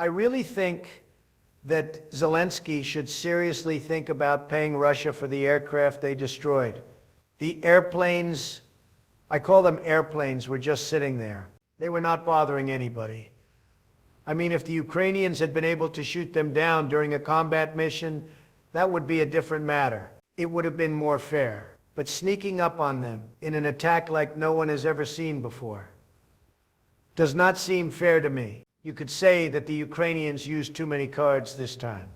I really think that Zelensky should seriously think about paying Russia for the aircraft they destroyed. The airplanes, I call them airplanes, were just sitting there. They were not bothering anybody. I mean, if the Ukrainians had been able to shoot them down during a combat mission, that would be a different matter. It would have been more fair. But sneaking up on them in an attack like no one has ever seen before does not seem fair to me. You could say that the Ukrainians used too many cards this time.